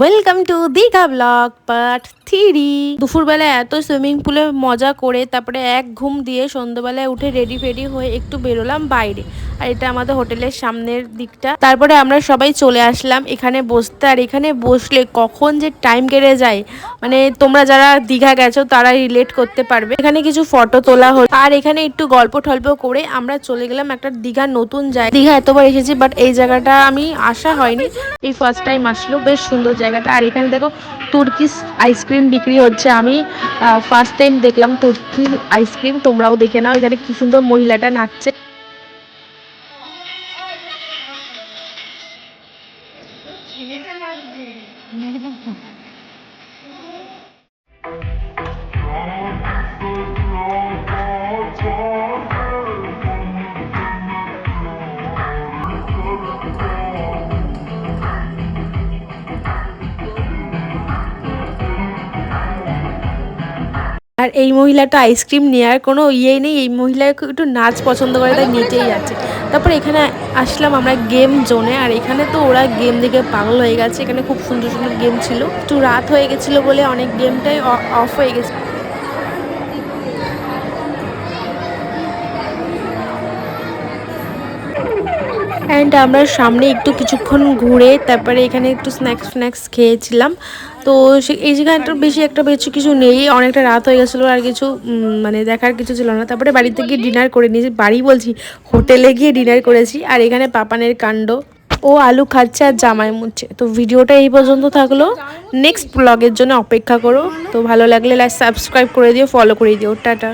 Welcome to Digha blog part 3। দুপুরবেলা এত swimming পুলে মজা করে তারপরে এক ঘুম দিয়ে সন্ধ্যাবেলায় উঠে রেডি ফেডি হয়ে একটু বেরোলাম বাইরে। আর এটা আমাদের হোটেলের সামনের দিকটা। তারপরে আমরা সবাই চলে আসলাম এখানে বসতে। আর এখানে বসলে কখন যে টাইম কেটে যায়, মানে তোমরা যারা দীঘা গেছো তারা রিলেট করতে পারবে। এখানে কিছু ফটো তোলা হলো আর এখানে একটু গল্প টল্প করে আমরা চলে গেলাম একটা দীঘার নতুন জায়গা। দীঘা এতবার এসেছি বাট এই জায়গাটা আমি আসা হয়নি, এই ফার্স্ট টাইম আসলো। বেশ সুন্দর জায়গাটা। আর এখানে দেখো তুর্কিশ আইসক্রিম বিক্রি হচ্ছে। আমি ফার্স্ট টাইম দেখলাম তুর্কিশ আইসক্রিম, তোমরাও দেখে নাও। এখানে কি সুন্দর মহিলাটা নাচছে। আর এই মহিলাটা আইসক্রিম নেওয়ার কোনো ইয়েই নেই, এই মহিলা একটু নাচ পছন্দ করে তাই নিতেই যাচ্ছে। তারপরে এখানে আসলাম আমরা গেম জোনে। আর এখানে তো ওরা গেম দেখে পাগল হয়ে গেছে। এখানে খুব সুন্দর সুন্দর গেম ছিল। একটু রাত হয়ে গেছিলো বলে অনেক গেমটাই অফ হয়ে গেছে। অ্যান্ড আমরা সামনে একটু কিছুক্ষণ ঘুরে তারপরে এখানে একটু স্ন্যাক্স খেয়েছিলাম। তো এই জায়গাটা বেশি একটা কিছু নেই, অনেকটা রাত হয়ে গেছিলো আর কিছু মানে দেখার কিছু ছিল না। তারপরে বাড়িতে গিয়ে ডিনার করে নিয়েছি, বাড়ি বলছি হোটেলে গিয়ে ডিনার করেছি। আর এখানে পাপানের কাণ্ড, ও আলু খাচ্ছে আর জামাই মুছছে। তো ভিডিওটা এই পর্যন্ত থাকলো, নেক্সট ব্লগের জন্য অপেক্ষা করো। তো ভালো লাগলে লাইক সাবস্ক্রাইব করে দিও, ফলো করে দিও। টাটা।